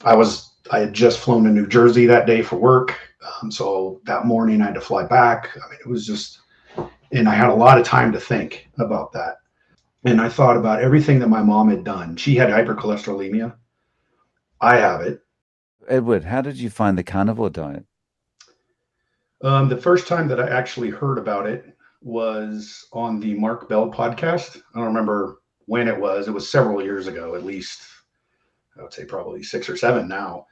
I had just flown to New Jersey that day for work. So that morning I had to fly back. I mean, it was just, and I had a lot of time to think about that. And I thought about everything that my mom had done. She had hypercholesterolemia. I have it. Edward, how did you find the carnivore diet? The first time that I actually heard about it was on the Mark Bell podcast. I don't remember when it was. It was several years ago, at least. I would say probably 6 or 7 now.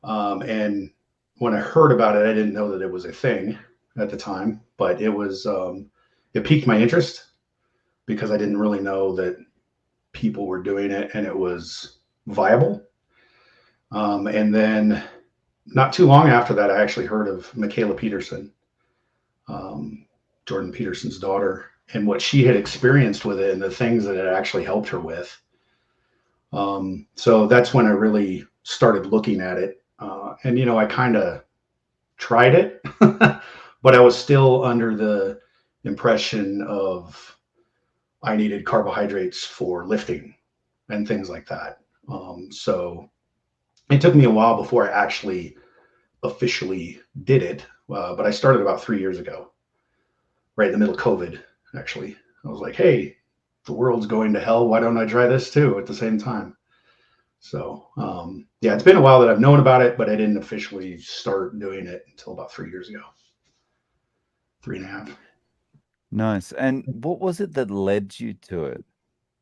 And when I heard about it, I didn't know that it was a thing at the time, but it piqued my interest because I didn't really know that people were doing it and it was viable. And then not too long after that, I actually heard of Michaela Peterson, um, Jordan Peterson's daughter, and what she had experienced with it and the things that it actually helped her with. So that's when I really started looking at it. And, I kind of tried it, but I was still under the impression of I needed carbohydrates for lifting and things like that. So it took me a while before I actually officially did it, but I started about 3 years ago, right in the middle of COVID, actually. I was like, hey, the world's going to hell. Why don't I try this too at the same time? So, yeah, it's been a while that I've known about it, but I didn't officially start doing it until about 3 years ago, 3.5. Nice. And what was it that led you to it?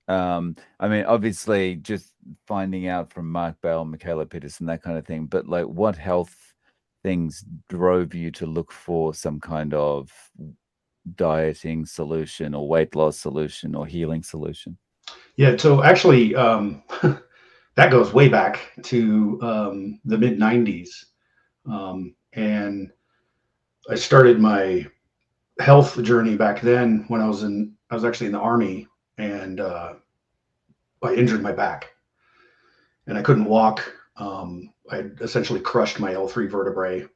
I mean, obviously, just finding out from Mark Bell, Michaela Peterson, that kind of thing. But like, what health things drove you to look for some kind of dieting solution or weight loss solution or healing solution? Yeah, so actually, that goes way back to the mid 90s. And I started my health journey back then when I was actually in the army, and I injured my back and I couldn't walk. I essentially crushed my L3 vertebrae,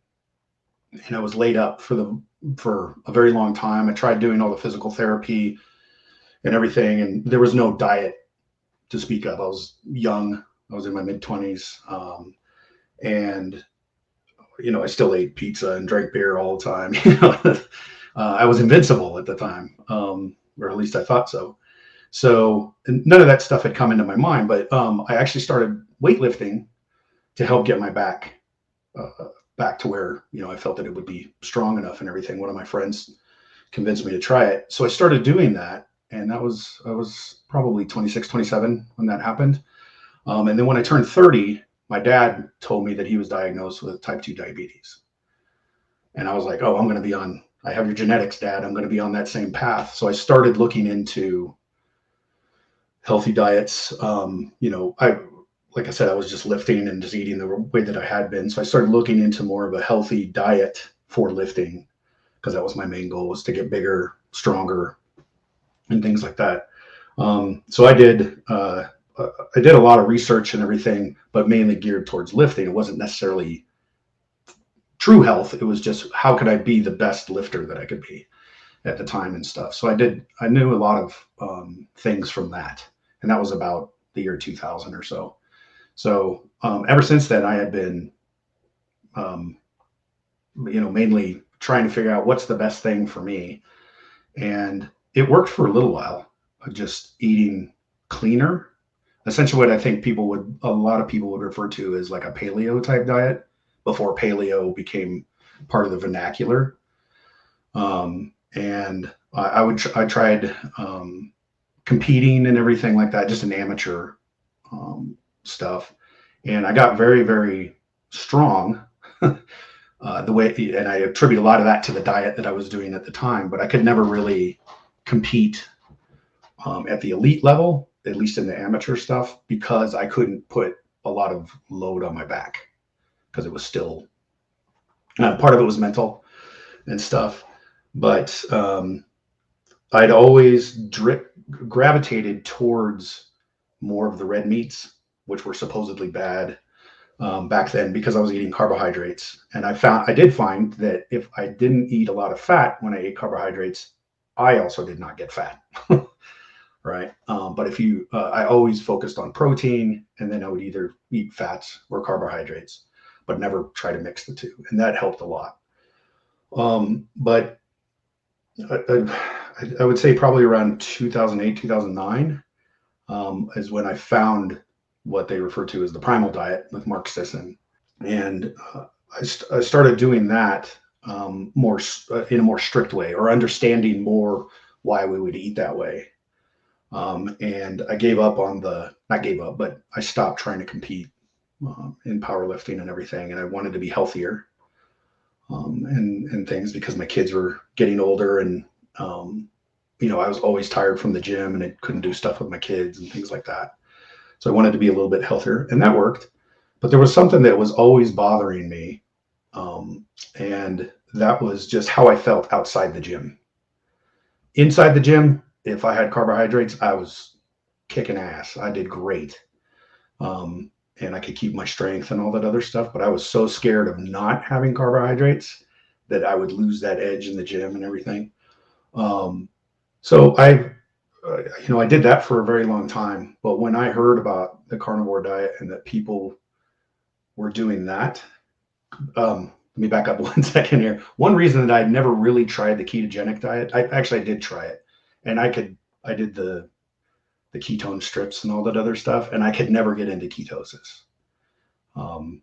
and I was laid up for a very long time. I tried doing all the physical therapy and everything, and there was no diet to speak of. I was young. I was in my mid 20s, and I still ate pizza and drank beer all the time. I was invincible at the time, or at least I thought so. So none of that stuff had come into my mind, but I actually started weightlifting to help get my back to where I felt that it would be strong enough and everything. One of my friends convinced me to try it, so I started doing that, and I was probably 26, 27 when that happened. And then when I turned 30, my dad told me that he was diagnosed with type 2 diabetes, and I was like, oh, I'm going to be on. I have your genetics, Dad. I'm going to be on that same path. So I started looking into healthy diets. Like I said, I was just lifting and just eating the way that I had been. So I started looking into more of a healthy diet for lifting because that was my main goal, was to get bigger, stronger, and things like that. So I did a lot of research and everything, but mainly geared towards lifting. It wasn't necessarily true health. It was just how could I be the best lifter that I could be at the time and stuff. So I knew a lot of things from that. And that was about the year 2000 or so. So ever since then, I had been, um, mainly trying to figure out what's the best thing for me. And it worked for a little while, just eating cleaner. Essentially, what I think a lot of people would refer to as like a paleo type diet before paleo became part of the vernacular. And I tried competing and everything like that, just an amateur stuff. And I got very, very strong the way, and I attribute a lot of that to the diet that I was doing at the time, but I could never really compete at the elite level, at least in the amateur stuff, because I couldn't put a lot of load on my back because it was still, part of it was mental and stuff. But I'd always gravitated towards more of the red meats, which were supposedly bad back then because I was eating carbohydrates. And I did find that if I didn't eat a lot of fat when I ate carbohydrates, I also did not get fat. right? But if you, I always focused on protein, and then I would either eat fats or carbohydrates, but never try to mix the two, and that helped a lot. But I would say probably around 2008, 2009 is when I found what they refer to as the primal diet with Mark Sisson. And I started doing that more in a more strict way, or understanding more why we would eat that way. And I gave up on not gave up, but I stopped trying to compete in powerlifting and everything. And I wanted to be healthier and things because my kids were getting older, and I was always tired from the gym and I couldn't do stuff with my kids and things like that. So I wanted to be a little bit healthier, and that worked. But there was something that was always bothering me, and that was just how I felt outside the gym. Inside the gym, if I had carbohydrates, I was kicking ass. I did great. And I could keep my strength and all that other stuff. But I was so scared of not having carbohydrates that I would lose that edge in the gym and everything. So I did that for a very long time. But when I heard about the carnivore diet and that people were doing that, let me back up 1 second here. One reason that I'd never really tried the ketogenic diet, I did try it, and I did the ketone strips and all that other stuff, and I could never get into ketosis.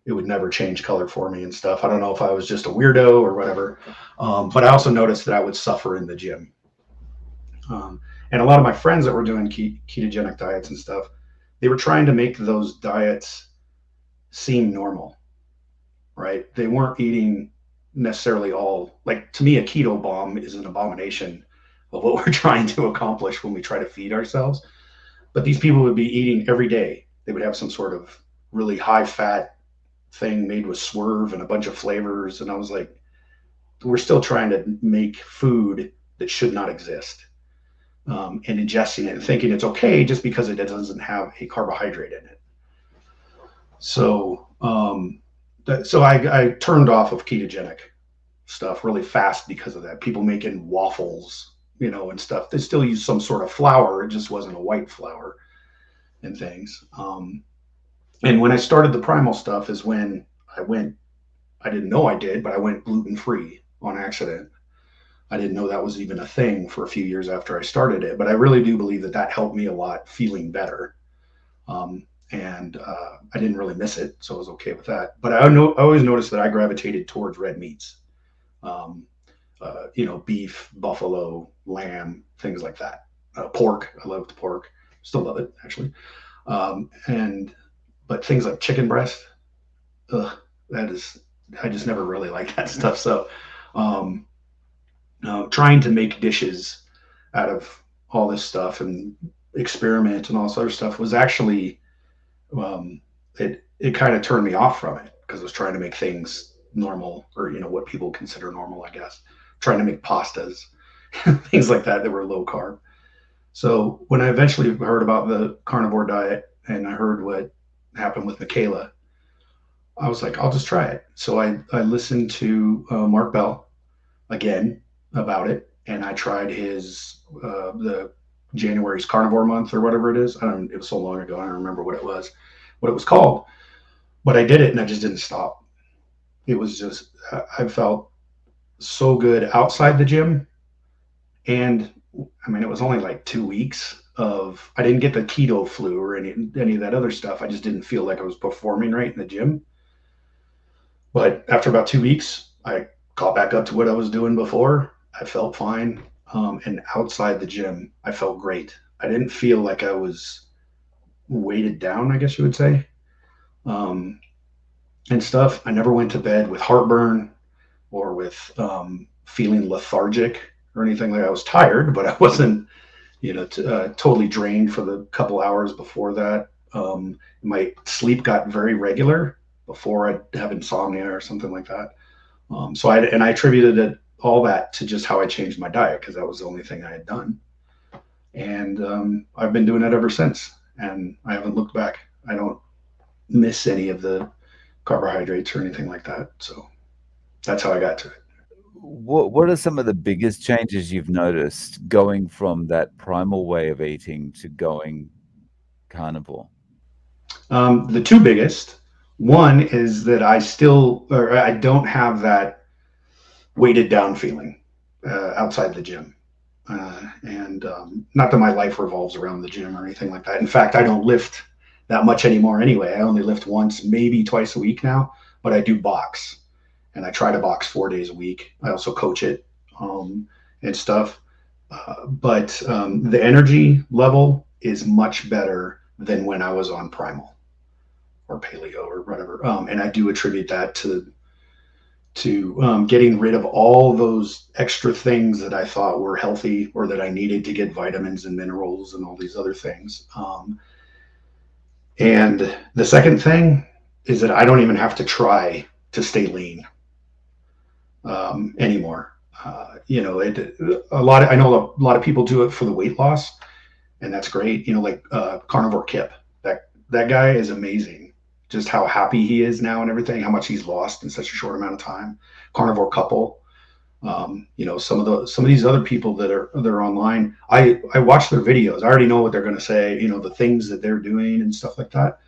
It would never change color for me and stuff. I don't know if I was just a weirdo or whatever, but I also noticed that I would suffer in the gym. And a lot of my friends that were doing ketogenic diets and stuff, they were trying to make those diets seem normal, right? They weren't eating necessarily all, like, to me, a keto bomb is an abomination of what we're trying to accomplish when we try to feed ourselves. But these people would be eating every day. They would have some sort of really high fat thing made with swerve and a bunch of flavors. And I was like, we're still trying to make food that should not exist, and ingesting it and thinking it's okay just because it doesn't have a carbohydrate in it. So, I turned off of ketogenic stuff really fast because of that. People making waffles, and stuff. They still use some sort of flour. It just wasn't a white flour and things. And when I started the primal stuff is when I didn't know I did, but I went gluten free on accident. I didn't know that was even a thing for a few years after I started it, but I really do believe that that helped me a lot feeling better. And I didn't really miss it, so I was okay with that. But I always noticed that I gravitated towards red meats, um, beef, buffalo, lamb, things like that. Pork, I loved pork, still love it actually. And but things like chicken breast, ugh, that is, I just never really liked that stuff. So, um, trying to make dishes out of all this stuff and experiment and all this other stuff was actually, um, it kind of turned me off from it because I was trying to make things normal, or what people consider normal, I guess. Trying to make pastas, things like that were low carb. So when I eventually heard about the carnivore diet and I heard what happened with Michaela, I was like, I'll just try it. So I listened to Mark Bell again about it, and I tried his the January's carnivore month or whatever it is. I don't. It was so long ago. I don't remember what it was called. But I did it, and I just didn't stop. It was just, I felt so good outside the gym, and I mean, it was only like 2 weeks of, I didn't get the keto flu or any of that other stuff. I just didn't feel like I was performing right in the gym. But after about 2 weeks, I got back up to what I was doing before. I felt fine. And outside the gym, I felt great. I didn't feel like I was weighted down, I guess you would say, um, and stuff. I never went to bed with heartburn or with feeling lethargic or anything. Like, I was tired, but I wasn't, totally drained for the couple hours before that. My sleep got very regular before I'd have insomnia or something like that. I attributed all that to just how I changed my diet, because that was the only thing I had done. And I've been doing it ever since. And I haven't looked back. I don't miss any of the carbohydrates or anything like that. So that's how I got to it. What are some of the biggest changes you've noticed going from that primal way of eating to going carnivore? The two biggest, one is that I don't have that weighted down feeling outside the gym. And not that my life revolves around the gym or anything like that. In fact, I don't lift that much anymore anyway. I only lift once, maybe twice a week now, but I do box, and I try to box 4 days a week. I also coach it and stuff. But the energy level is much better than when I was on primal or paleo or whatever. And I do attribute that to getting rid of all those extra things that I thought were healthy or that I needed to get vitamins and minerals and all these other things. And the second thing is that I don't even have to try to stay lean anymore. I know a lot of people do it for the weight loss, and that's great. Like Carnivore Kip, that guy is amazing. Just how happy he is now and everything, how much he's lost in such a short amount of time. Carnivore Couple, some of these other people that are online. I watch their videos. I already know what they're going to say. The things that they're doing and stuff like that.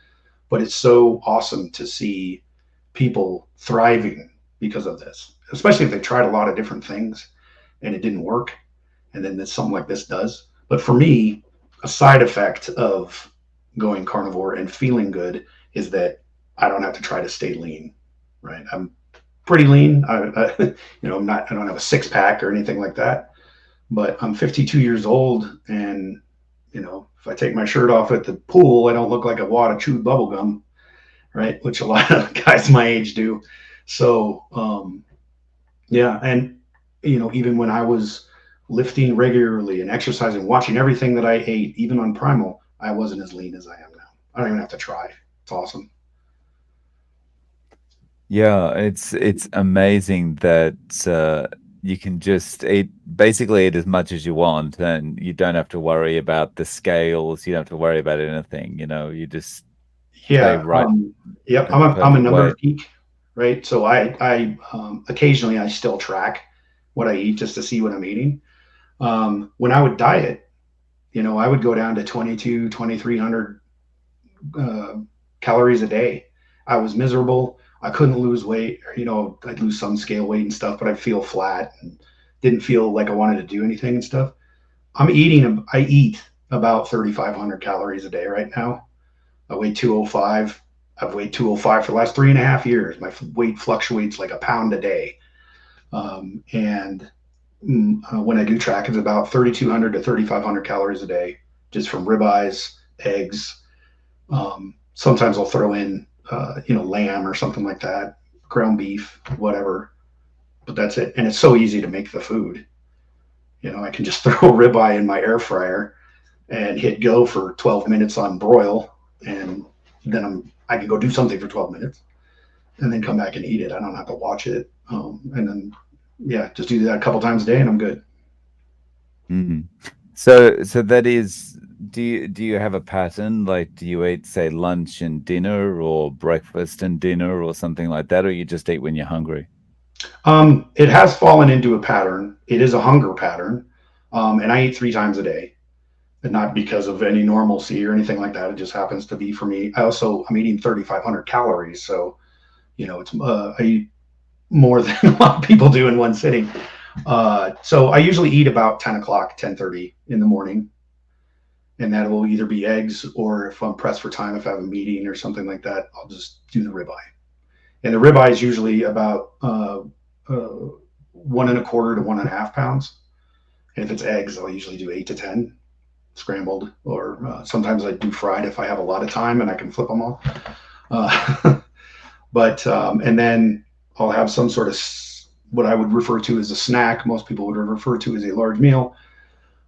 But it's so awesome to see people thriving because of this, especially if they tried a lot of different things and it didn't work, and then something like this does. But for me, a side effect of going carnivore and feeling good is that I don't have to try to stay lean. Right? I'm pretty lean. I don't have a six pack or anything like that, but I'm 52 years old, and if I take my shirt off at the pool, I don't look like a wad of chewed bubble gum, right? Which a lot of guys my age do. So, yeah, and even when I was lifting regularly and exercising, watching everything that I ate, even on primal, I wasn't as lean as I am now. I don't even have to try. It's awesome. Yeah, it's amazing that you can just basically eat as much as you want, and you don't have to worry about the scales. You don't have to worry about anything. You just stay Yeah. right Yep. at I'm the a perfect numbers weight. geek, right? So I occasionally I still track what I eat just to see what I'm eating. When I would diet, I would go down to 22, 2300 uh, calories a day. I was miserable. I couldn't lose weight. I'd lose some scale weight and stuff, but I'd feel flat and didn't feel like I wanted to do anything and stuff. I eat about 3,500 calories a day right now. I weigh 205. I've weighed 205 for the last 3.5 years. My weight fluctuates like a pound a day. And when I do track, it's about 3,200 to 3,500 calories a day, just from ribeyes, eggs. Sometimes I'll throw in, lamb or something like that, ground beef, whatever. But that's it. And it's so easy to make the food. I can just throw a ribeye in my air fryer and hit go for 12 minutes on broil, and then I can go do something for 12 minutes and then come back and eat it. I don't have to watch it. And then, yeah, just do that a couple times a day and I'm good. Mm. So that is, do you have a pattern? Like, do you eat, say, lunch and dinner, or breakfast and dinner, or something like that, or you just eat when you're hungry? It has fallen into a pattern. It is a hunger pattern. And I eat 3 times a day, and not because of any normalcy or anything like that. It just happens to be for me. I'm eating 3,500 calories. So, I eat more than a lot of people do in one sitting. So I usually eat about 10 o'clock, 10:30 in the morning. And that will either be eggs, or if I'm pressed for time, if I have a meeting or something like that, I'll just do the ribeye. And the ribeye is usually about 1.25 to 1.5 pounds. And if it's eggs, I'll usually do 8 to 10 scrambled, or sometimes I do fried if I have a lot of time and I can flip them all. Uh, but and then I'll have some sort of what I would refer to as a snack. Most people would refer to as a large meal.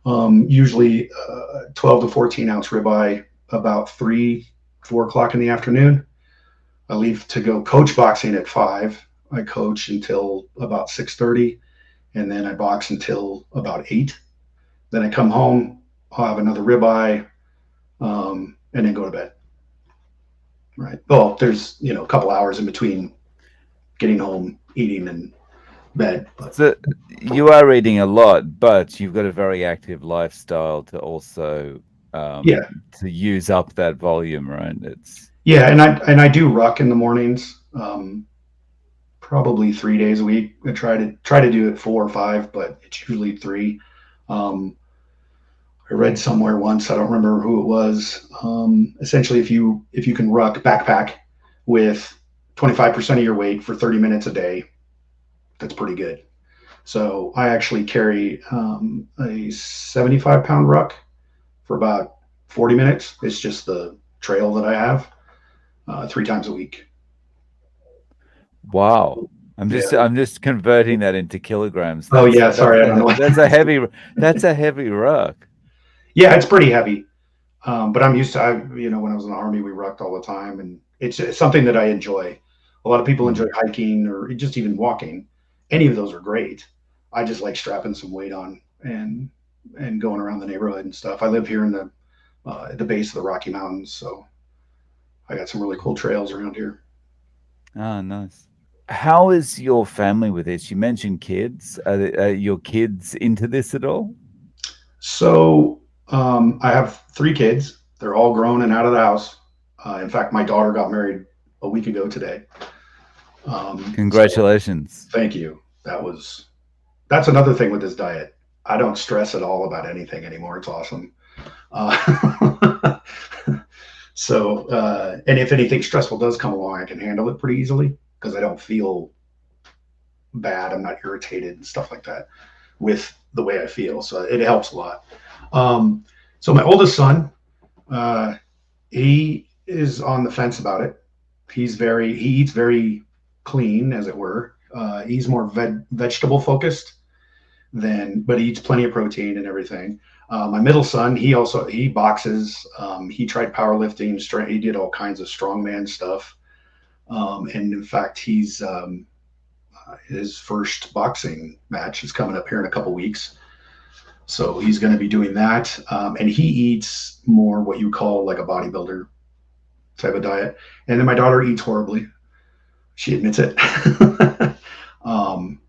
Usually 12 to 14 ounce ribeye about 4 o'clock in the afternoon. I leave to go coach boxing at 5. I coach until about 6:30, and then I box until about 8. Then I come home. I'll have another ribeye, and then go to bed. Right. Well, there's a couple hours in between getting home, eating, and bed. But So you are eating a lot, but you've got a very active lifestyle to also yeah, to use up that volume, right? It's yeah, and I do ruck in the mornings, probably 3 days a week. I try to do it 4 or 5, but it's usually three. Um, I read somewhere once, I don't remember who it was. Essentially, if you can ruck backpack with 25% of your weight for 30 minutes a day, that's pretty good. So I actually carry a 75-pound ruck for about 40 minutes. It's just the trail that I have 3 times a week. wow. Yeah. I'm just converting that into kilograms. Oh yeah. Sorry, I don't know. That's a heavy rock. Yeah, it's pretty heavy. But I'm used to, when I was in the army, we rucked all the time, and it's something that I enjoy. A lot of people enjoy Mm. hiking or just even walking. Any of those are great. I just like strapping some weight on and going around the neighborhood and stuff. I live here in the base of the Rocky Mountains, so I got some really cool trails around here. Ah, nice. How is your family with this? You mentioned kids. Are your kids into this at all? So I have 3 kids. They're all grown and out of the house. In fact, my daughter got married a week ago today. So Congratulations. thank you. That's another thing with this diet. I don't stress at all about anything anymore. It's awesome. Uh, and if anything stressful does come along, I can handle it pretty easily because I don't feel bad. I'm not irritated and stuff like that with the way I feel. So it helps a lot. Um, so my oldest son, uh, he is on the fence about it. He eats very clean, as it were. He's more vegetable focused but he eats plenty of protein and everything. My middle son, he boxes. He tried powerlifting, he did all kinds of strongman stuff. And in fact, his first boxing match is coming up here in a couple weeks. So he's going to be doing that. And he eats more what you call like a bodybuilder type of diet. And then my daughter eats horribly. She admits it. um,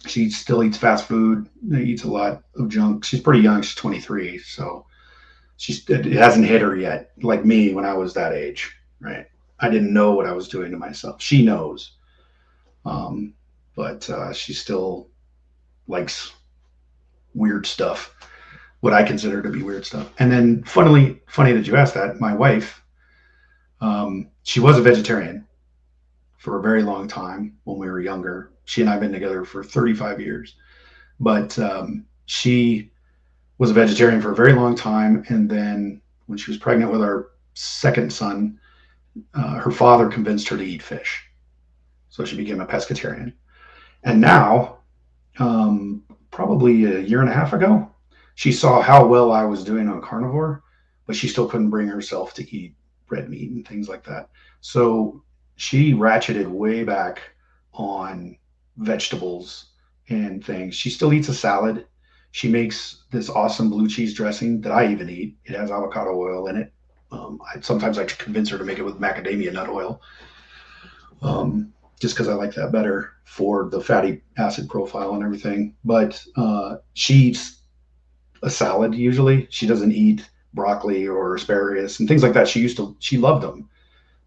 she still eats fast food, eats a lot of junk. She's pretty young. She's 23. So it hasn't hit her yet, like me when I was that age, right? I didn't know what I was doing to myself. She knows. Um, but she still likes weird stuff, what I consider to be weird stuff. And then, funny that you asked that. My wife, she was a vegetarian for a very long time when we were younger. She and I have been together for 35 years, but she was a vegetarian for a very long time. And then when she was pregnant with our second son, her father convinced her to eat fish. So she became a pescatarian. And now, probably a year and a half ago, she saw how well I was doing on carnivore, but she still couldn't bring herself to eat red meat and things like that. So she ratcheted way back on vegetables and things. She still eats a salad. She makes this awesome blue cheese dressing that I even eat. It has avocado oil in it. Sometimes I convince her to make it with macadamia nut oil, just because I like that better for the fatty acid profile and everything. But she eats a salad usually. She doesn't eat broccoli or asparagus and things like that. She loved them,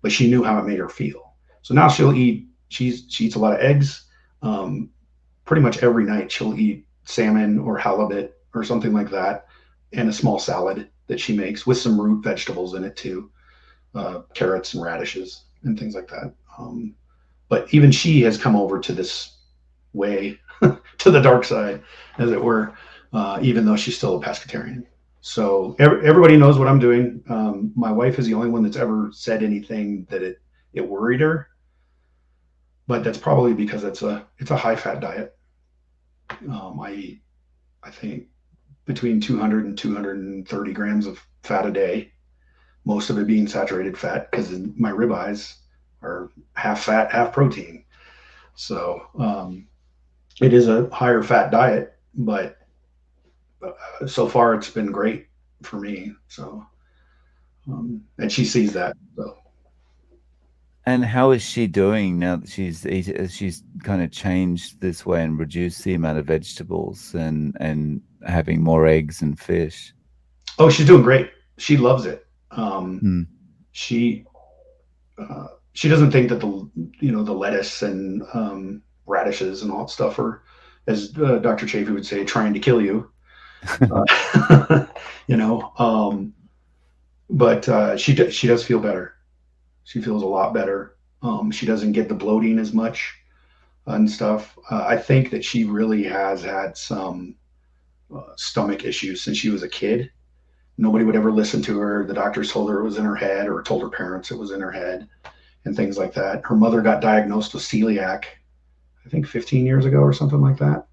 but she knew how it made her feel. So now she eats a lot of eggs. Um, Pretty much every night she'll eat salmon or halibut or something like that, and a small salad that she makes with some root vegetables in it too, carrots and radishes and things like that. But even she has come over to this way, to the dark side, as it were, even though she's still a pescatarian. So everybody knows what I'm doing. My wife is the only one that's ever said anything that it worried her, but that's probably because it's a high fat diet. I eat, I think, between 200 and 230 grams of fat a day, most of it being saturated fat because my ribeyes are half fat, half protein. So it is a higher fat diet, but so far it's been great for me. So and she sees that. So And how is she doing now that she's kind of changed this way and reduced the amount of vegetables and having more eggs and fish? Oh, she's doing great. She loves it. Mm. She she doesn't think that the lettuce and radishes and all that stuff are, as Dr. Chafee would say, trying to kill you. you know, but she does feel better. She feels a lot better. She doesn't get the bloating as much and stuff. I think that she really has had some stomach issues since she was a kid. Nobody would ever listen to her. The doctors told her it was in her head, or told her parents it was in her head, and things like that. Her mother got diagnosed with celiac, I think 15 years ago or something like that.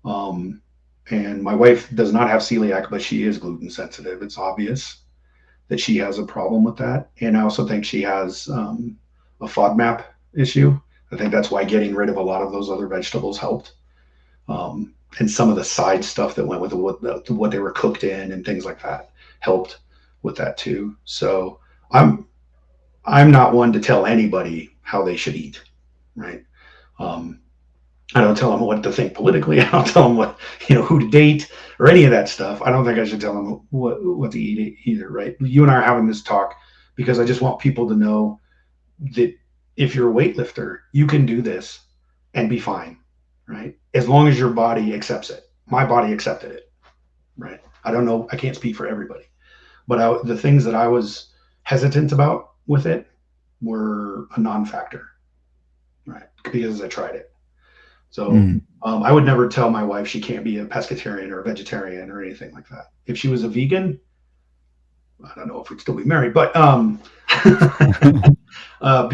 Um, and my wife does not have celiac, but she is gluten sensitive. It's obvious that she has a problem with that. And I also think she has a FODMAP issue. I think that's why getting rid of a lot of those other vegetables helped. And some of the side stuff that went with what they were cooked in and things like that helped with that too. So I'm I'm not one to tell anybody how they should eat, right? Um, I don't tell them what to think politically. I don't tell them who to date or any of that stuff. I don't think I should tell them what to eat either, right? You and I are having this talk because I just want people to know that if you're a weightlifter, you can do this and be fine, right? As long as your body accepts it. My body accepted it, right? I don't know. I can't speak for everybody, but the things that I was hesitant about with it were a non-factor, right? Because I tried it. So Mm. I would never tell my wife she can't be a pescatarian or a vegetarian or anything like that. If she was a vegan, I don't know if we'd still be married, but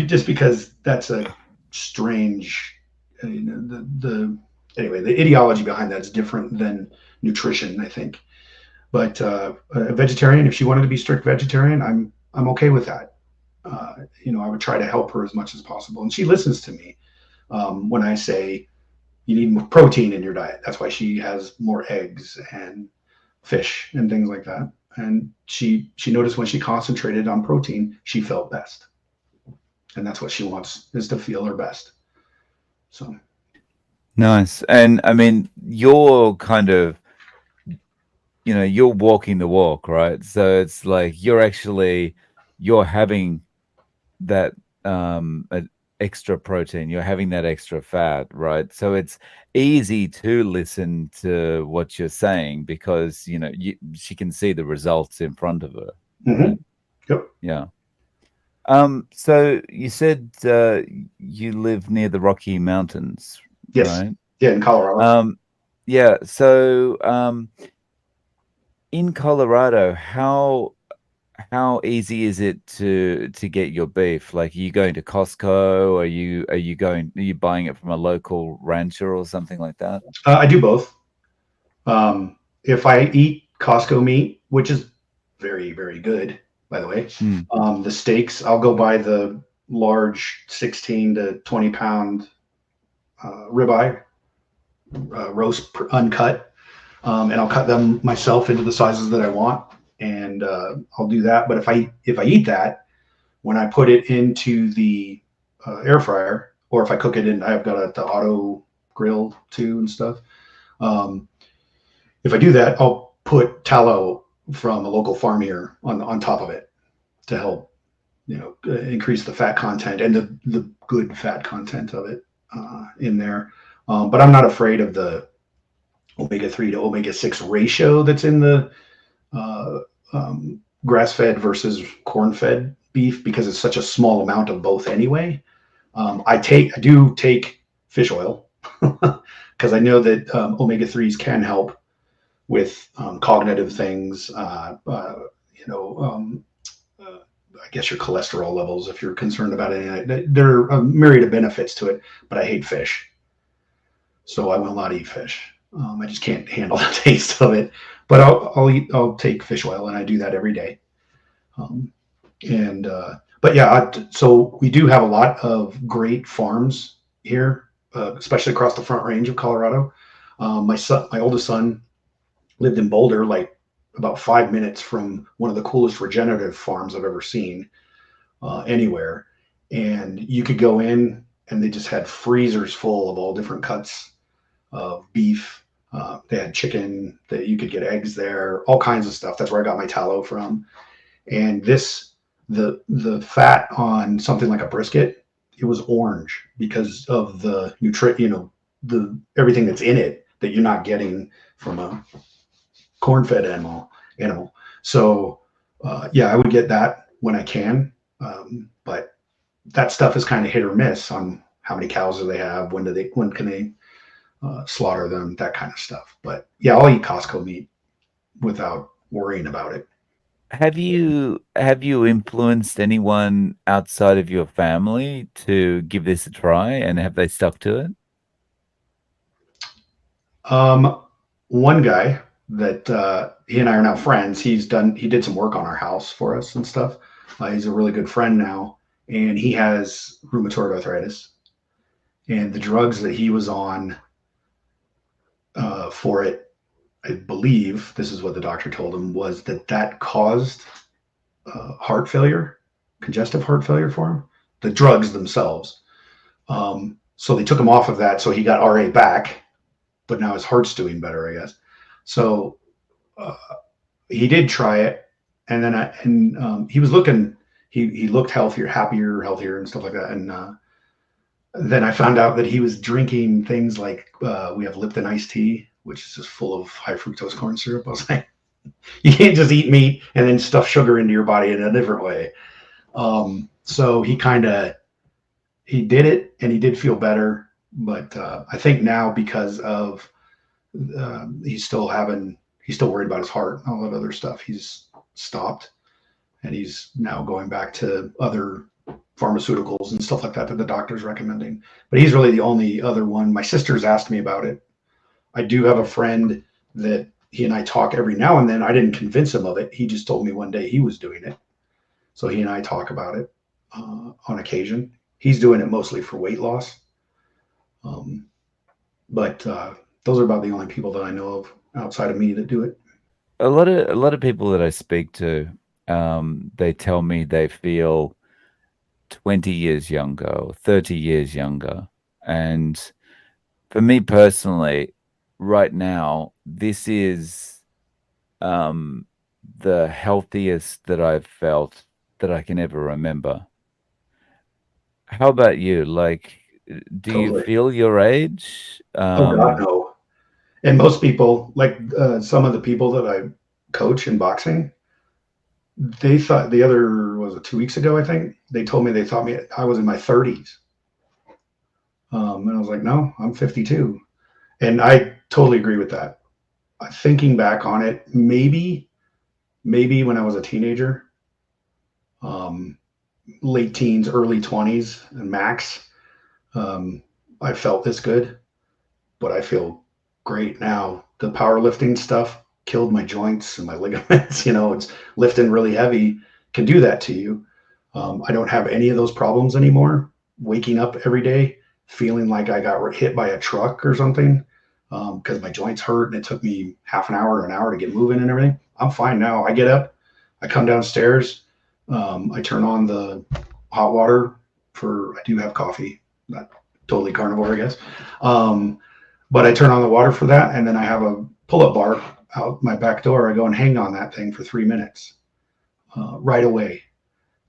just because that's a strange, the anyway, the ideology behind that is different than nutrition, I think. But a vegetarian, if she wanted to be strict vegetarian, I'm okay with that. I would try to help her as much as possible, and she listens to me when I say you need more protein in your diet. That's why she has more eggs and fish and things like that. And she noticed when she concentrated on protein, she felt best, and that's what she wants, is to feel her best. So Nice. And I mean, you're kind of, you're walking the walk, right? So it's like you're having that a extra protein, you're having that extra fat, right? So it's easy to listen to what you're saying because she can see the results in front of her, right? mm-hmm. Yep. Yeah. So you said you live near the Rocky Mountains, Yes. right? Yeah, in Colorado. um yeah, so in Colorado, how easy is it to get your beef? Like, are you going to Costco? Are you buying it from a local rancher or something like that? I do both. If I eat Costco meat, which is very, very good, by the way, Mm. the steaks, I'll go buy the large 16 to 20 pound ribeye, roast uncut, and I'll cut them myself into the sizes that I want, and I'll do that. But if I eat that, when I put it into the air fryer, or if I cook it in, I've got the auto grill too and stuff. Um, if I do that, I'll put tallow from a local farm here on top of it to help increase the fat content and the good fat content of it in there. But I'm not afraid of the omega 3 to omega 6 ratio that's in the uh, grass fed versus corn fed beef, because it's such a small amount of both anyway. I do take fish oil because I know that omega 3s can help with cognitive things. You know, I guess your cholesterol levels, if you're concerned about it. There are a myriad of benefits to it, but I hate fish, so I will not eat fish. I just can't handle the taste of it. But I'll take fish oil, and I do that every day. Um, and but yeah, so we do have a lot of great farms here, especially across the Front Range of Colorado. My oldest son, lived in Boulder, like about 5 minutes from one of the coolest regenerative farms I've ever seen anywhere. and you could go in and they just had freezers full of all different cuts of beef. They had chicken that you could get eggs there, all kinds of stuff. That's where I got my tallow from. And the fat on something like a brisket, it was orange because of the the everything that's in it that you're not getting from a corn-fed animal. So yeah, I would get that when I can, but that stuff is kind of hit or miss on how many cows do they have, when can they slaughter them, that kind of stuff. But yeah, I'll eat Costco meat without worrying about it. Have you influenced anyone outside of your family to give this a try, and have they stuck to it? Um, One guy that he and I are now friends. He did some work on our house for us and stuff. He's a really good friend now, and he has rheumatoid arthritis. And the drugs that he was on for it, I believe this is what the doctor told him, was that caused heart failure, congestive heart failure for him. The drugs themselves. So they took him off of that, so he got RA back, but now his heart's doing better, I guess. So uh, he did try it, and then he was looking. He looked healthier, happier, healthier, and stuff like that. And then I found out that he was drinking things like we have Lipton iced tea, which is just full of high fructose corn syrup. I was like, you can't just eat meat and then stuff sugar into your body in a different way. So he did it, and he did feel better. But I think now, because of he's still worried about his heart and all that other stuff. He's stopped, and he's now going back to other pharmaceuticals and stuff like that the doctor's recommending. But he's really the only other one. My sister's asked me about it. I do have a friend that he and I talk every now and then. I didn't convince him of it. He just told me one day he was doing it. So he and I talk about it on occasion. He's doing it mostly for weight loss. Um, but those are about the only people that I know of outside of me that do it. A lot of people that I speak to, they tell me they feel 20 years younger or 30 years younger. And for me personally, right now, this is um, the healthiest that I've felt that I can ever remember. How about you? Like, do you Totally. feel your age? Oh God, no. And most people, like some of the people that I coach in boxing, they thought the other was it 2 weeks ago, I think they told me they thought me I was in my 30s, and I was like, no, I'm 52, and I totally agree with that. Thinking back on it, maybe when I was a teenager, um, late teens, early 20s, and max, um, I felt this good, but I feel great now. The powerlifting stuff killed my joints and my ligaments. It's lifting really heavy can do that to you. I don't have any of those problems anymore. Waking up every day feeling like I got hit by a truck or something because my joints hurt and it took me half an hour to get moving and everything. I'm fine now. I get up, I come downstairs, I turn on the hot water I do have coffee, not totally carnivore, I guess. Um, but I turn on the water for that, and then I have a pull-up bar out my back door. I go and hang on that thing for 3 minutes right away,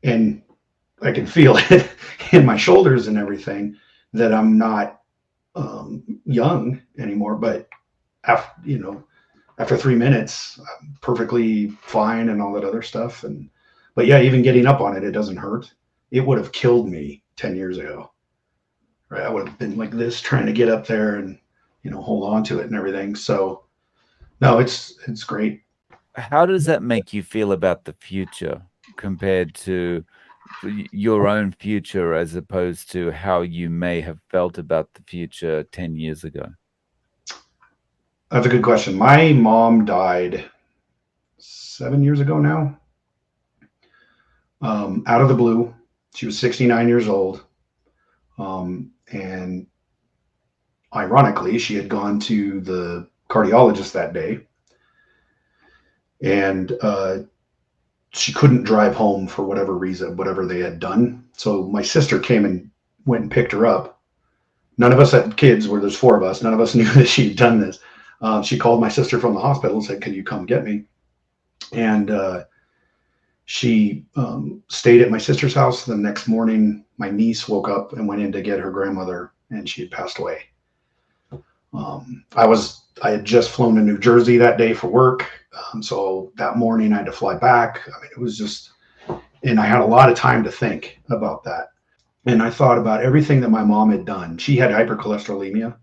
and I can feel it in my shoulders and everything that I'm not young anymore. But after 3 minutes, I'm perfectly fine and all that other stuff. But yeah, even getting up on it, it doesn't hurt. It would have killed me 10 years ago, right? I would have been like this trying to get up there and hold on to it and everything. So no, it's great. How does that make you feel about the future compared to your own future as opposed to how you may have felt about the future 10 years ago? That's a good question. My mom died 7 years ago now, out of the blue. She was 69 years old. And ironically, she had gone to the cardiologist that day. And she couldn't drive home for whatever reason, whatever they had done. So my sister came and went and picked her up. None of us had kids, where there's four of us. None of us knew that she'd done this. She called my sister from the hospital and said, "Can you come get me?" And she stayed at my sister's house. The next morning, my niece woke up and went in to get her grandmother, and she had passed away. I had just flown to New Jersey that day for work, so that morning I had to fly back. I mean, it was just, and I had a lot of time to think about that. And I thought about everything that my mom had done. She had hypercholesterolemia.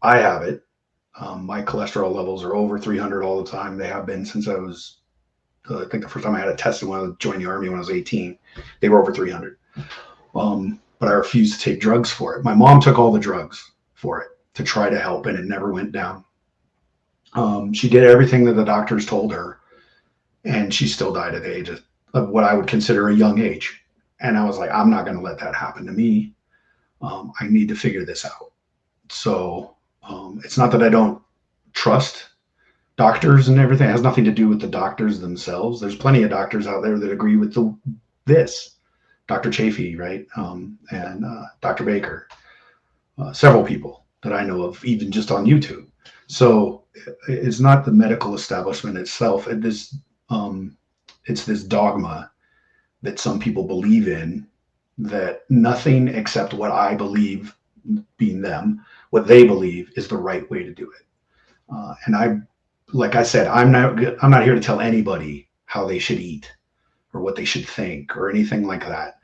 I have it. My cholesterol levels are over 300 all the time. They have been since I was, I think the first time I had it tested when I joined the Army when I was 18, they were over 300. But I refused to take drugs for it. My mom took all the drugs for it to try to help, and it never went down. She did everything that the doctors told her, and she still died at the age of what I would consider a young age. And I was like, I'm not going to let that happen to me. I need to figure this out. So it's not that I don't trust doctors and everything. It has nothing to do with the doctors themselves. There's plenty of doctors out there that agree with this. Dr. Chafee, right? And Dr. Baker, several people that I know of, even just on YouTube. So it's not the medical establishment itself. It's this dogma that some people believe in, that nothing except what I believe, being them, what they believe is the right way to do it. And like I said, I'm not here to tell anybody how they should eat or what they should think or anything like that.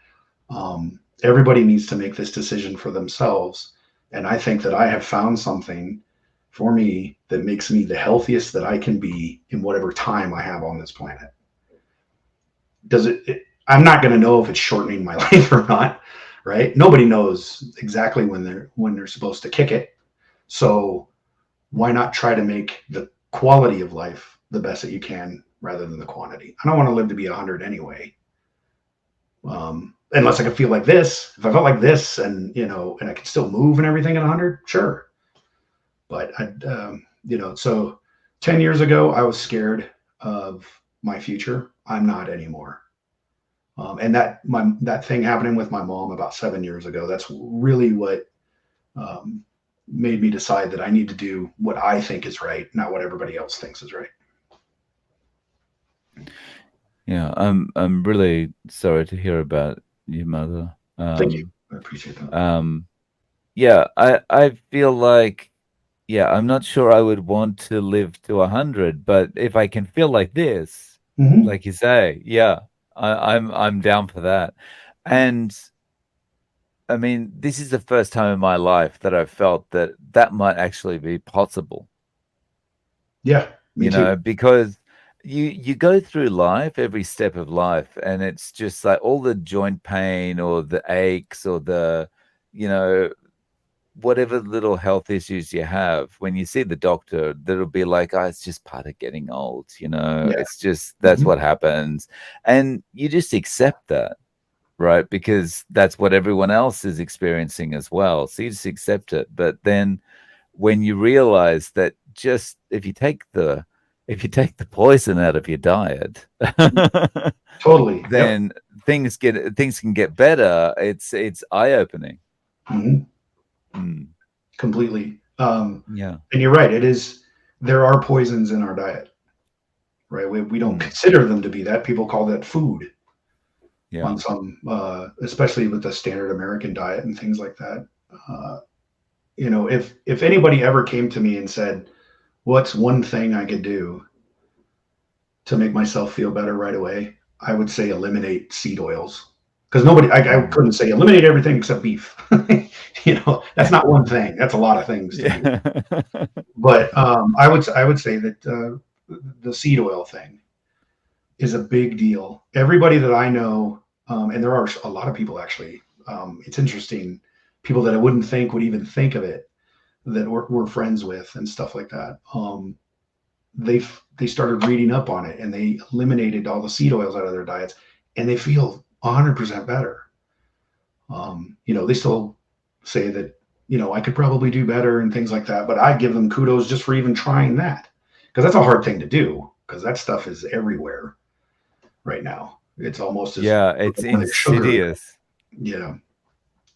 Everybody needs to make this decision for themselves. And I think that I have found something for me that makes me the healthiest that I can be in whatever time I have on this planet. I'm not going to know if it's shortening my life or not, right? Nobody knows exactly when they're supposed to kick it. So why not try to make the quality of life the best that you can rather than the quantity? I don't want to live to be 100 anyway. Unless I could feel like this. If I felt like this, and and I could still move and everything at 100, sure. But so 10 years ago, I was scared of my future. I'm not anymore. And that thing happening with my mom about 7 years ago, that's really what made me decide that I need to do what I think is right, not what everybody else thinks is right. Yeah, I'm really sorry to hear about your mother. Thank you. I appreciate that. Yeah, I feel like, yeah, I'm not sure I would want to live to 100, but if I can feel like this, like you say, yeah, I'm down for that. And I mean, this is the first time in my life that I've felt that might actually be possible. Yeah, me too. Because you go through life, every step of life, and it's just like all the joint pain or the aches or the, whatever little health issues you have, when you see the doctor, that'll be like, oh, it's just part of getting old, Yeah. it's just, that's what happens. And you just accept that, right? Because that's what everyone else is experiencing as well. So you just accept it. But then when you realize that just if you take the poison out of your diet, Totally, then things can get better. It's eye-opening. Completely. Yeah. And you're right. There are poisons in our diet, right? We don't consider them to be that. People call that food. Yeah. On some, especially with the standard American diet and things like that. If anybody ever came to me and said, what's one thing I could do to make myself feel better right away, I would say eliminate seed oils. Because I couldn't say eliminate everything except beef. That's not one thing. That's a lot of things to do. But I would say that the seed oil thing is a big deal. Everybody that I know, and there are a lot of people actually, it's interesting, people that I wouldn't think would even think of it, that we're friends with and stuff like that. They started reading up on it, and they eliminated all the seed oils out of their diets, and they feel 100% better. They still say that, I could probably do better and things like that, but I give them kudos just for even trying that, because that's a hard thing to do, because that stuff is everywhere, right now. It's almost as Yeah, it's like sugar. insidious. Yeah.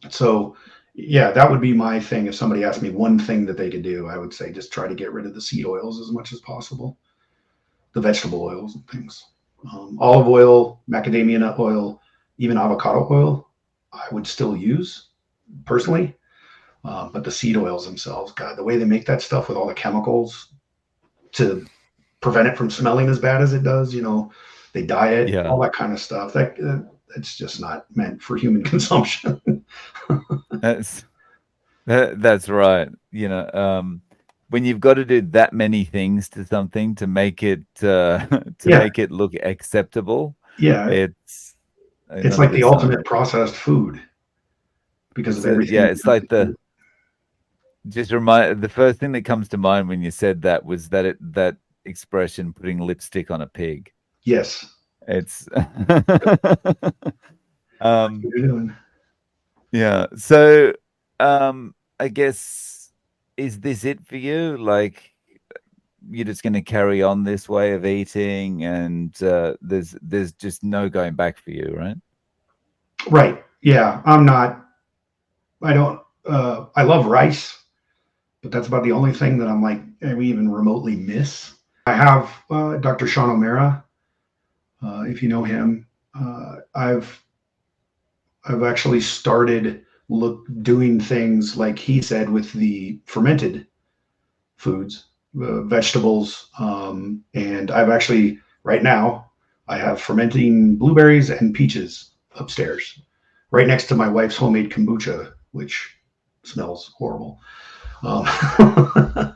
So, yeah, that would be my thing. If somebody asked me one thing that they could do, I would say just try to get rid of the seed oils as much as possible, the vegetable oils and things. Olive oil, macadamia nut oil, even avocado oil, I would still use personally. But the seed oils themselves, God, the way they make that stuff with all the chemicals to prevent it from smelling as bad as it does, they dye it, Yeah, all that kind of stuff. It's just not meant for human consumption. that's that's right. When you've got to do that many things to something to make it to Yeah, make it look acceptable, yeah, it's it's none of like the this ultimate processed food because of yeah, everything. it's like the first thing that comes to mind when you said that was that expression, putting lipstick on a pig. Yes, It's what um you're doing. yeah. So I guess, is this it for you? Like, you're just going to carry on this way of eating, and there's just no going back for you, right? Right. Yeah, I'm not. I don't. I love rice, but that's about the only thing that I'm like I even remotely miss. I have Dr. Sean O'Mara, if you know him. I've actually started doing things like he said with the fermented foods, vegetables, and I've actually right now I have fermenting blueberries and peaches upstairs, right next to my wife's homemade kombucha, which smells horrible. Um,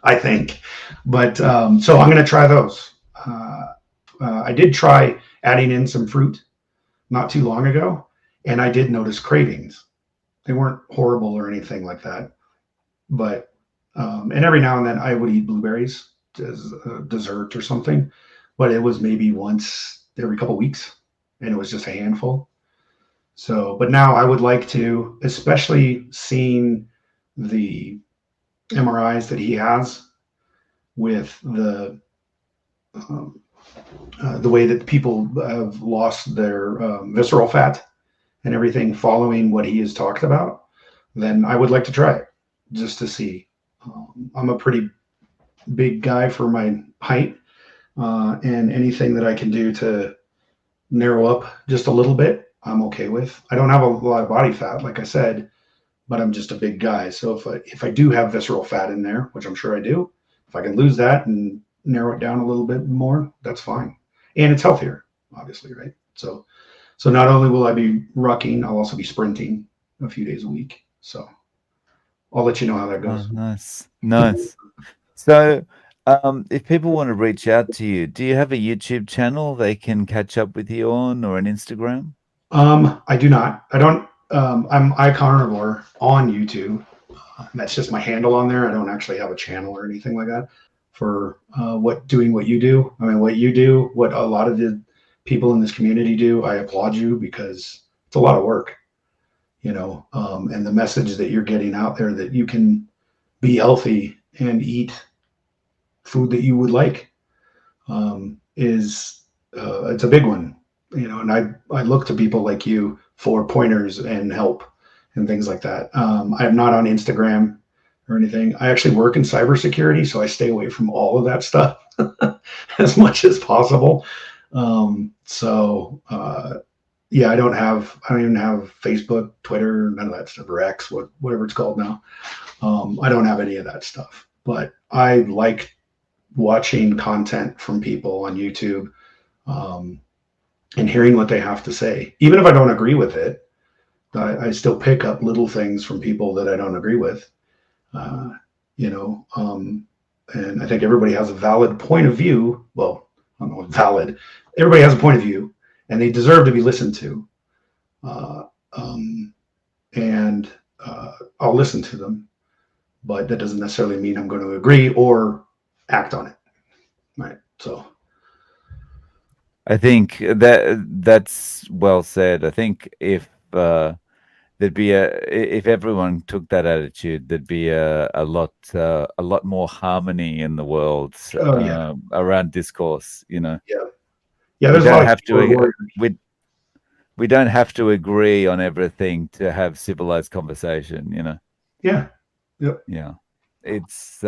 I think, but so I'm going to try those. I did try adding in some fruit not too long ago, and I did notice cravings. They weren't horrible or anything like that, but and every now and then I would eat blueberries as a dessert or something, but it was maybe once every couple of weeks, and it was just a handful. So, but now I would like to, especially seeing the MRIs that he has with um, the way that people have lost their visceral fat and everything following what he has talked about, then I would like to try it just to see. I'm a pretty big guy for my height, and anything that I can do to narrow up just a little bit, I'm okay with. I don't have a lot of body fat, like I said, but I'm just a big guy. So if I do have visceral fat in there, which I'm sure I do, if I can lose that and narrow it down a little bit more, that's fine. And it's healthier, obviously, right? So not only will I be rucking, I'll also be sprinting a few days a week. So I'll let you know how that Oh, goes. nice, nice. So, if people want to reach out to you, do you have a YouTube channel they can catch up with you on, or an Instagram? I do not. I don't. I'm carnivore on YouTube. That's just my handle on there. I don't actually have a channel or anything like that for what you do. I mean, what you do, what a lot of the people in this community do. I applaud you because it's a lot of work, and the message that you're getting out there that you can be healthy and eat food that you would like is it's a big one, and I look to people like you for pointers and help and things like that. I'm not on Instagram or anything. I actually work in cybersecurity, so I stay away from all of that stuff as much as possible. Yeah, I don't even have Facebook, Twitter, none of that stuff, or X, whatever it's called now. I don't have any of that stuff, but I like watching content from people on YouTube, um, and hearing what they have to say. Even if I don't agree with it, I still pick up little things from people that I don't agree with. Uh, you know, and I think everybody has a valid point of view. Well, I don't know, valid. Everybody has a point of view, and they deserve to be listened to. Uh, um, and I'll listen to them, but that doesn't necessarily mean I'm going to agree or act on it. Right. So, I think that's well said. I think if everyone took that attitude, there'd be a lot more harmony in the world oh yeah, around discourse. yeah. Yeah, We there's a don't lot of have keyboard to warriors. we don't have to agree on everything to have civilized conversation, you know. Yeah. Yep. Yeah. It's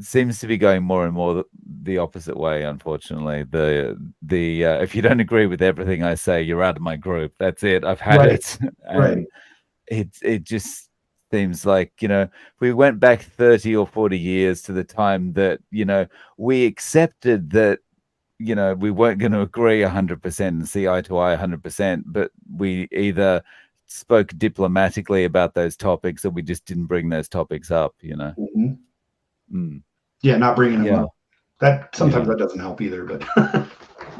seems to be going more and more the opposite way, unfortunately. The if you don't agree with everything I say, you're out of my group. That's it. I've had Right. it. Right. And it just seems like, you know, we went back 30 or 40 years to the time that, you know, we accepted that, you know, we weren't going to agree 100% and see eye to eye 100%, but we either spoke diplomatically about those topics or we just didn't bring those topics up, you know. Hmm. Mm. Yeah, not bringing them Yeah. up. That sometimes Yeah. that doesn't help either, but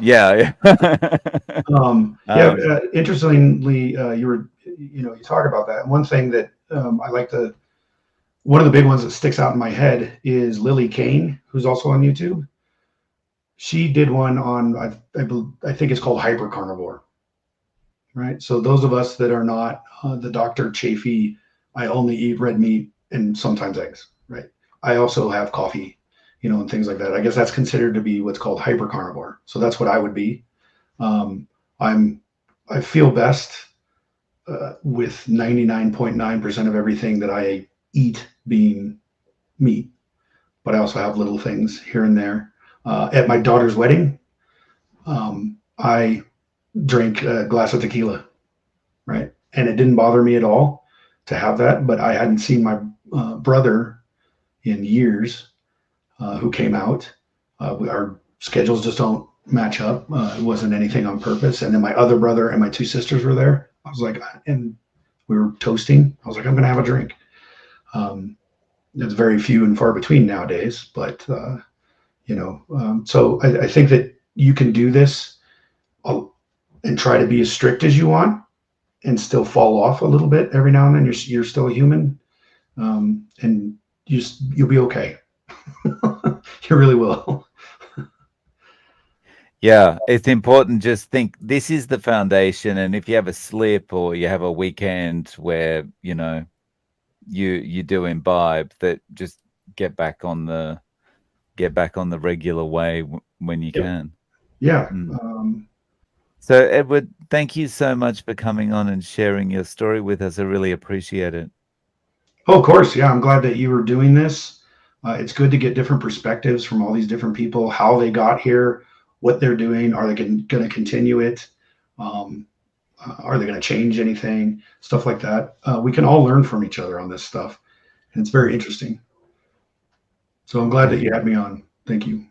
Yeah. Yeah. yeah. um, Interestingly, you talk about that. One thing that I like to one of the big ones that sticks out in my head is Lily Kane, who's also on YouTube. She did one on I think it's called hyper carnivore, right? So those of us that are not the Dr. Chafee, I only eat red meat and sometimes eggs, right? I also have coffee, and things like that. I guess that's considered to be what's called hyper carnivore. So that's what I would be. Um, I'm I feel best with 99.9% of everything that I eat being meat, but I also have little things here and there. At my daughter's wedding, I drank a glass of tequila, right? And it didn't bother me at all to have that, but I hadn't seen my brother in years who came out. Our schedules just don't match up. It wasn't anything on purpose. And then my other brother and my two sisters were there. I was like, and we were toasting. I was like, I'm going to have a drink. It's very few and far between nowadays, but so I think that you can do this and try to be as strict as you want and still fall off a little bit every now and then. You're still a human, and you'll be okay. You really will. yeah, it's important. Just think this is the foundation, and if you have a slip or you have a weekend where, you know, you do imbibe, that just get back on the regular way when you Yep. can. Yeah. Mm. So, Edward, thank you so much for coming on and sharing your story with us. I really appreciate it. Oh, of course. Yeah. I'm glad that you were doing this. It's good to get different perspectives from all these different people, how they got here, what they're doing. Are they going to continue it? Um, are they going to change anything? Stuff like that. We can all learn from each other on this stuff. And it's very interesting. So I'm glad that Yeah. you had me on. Thank you.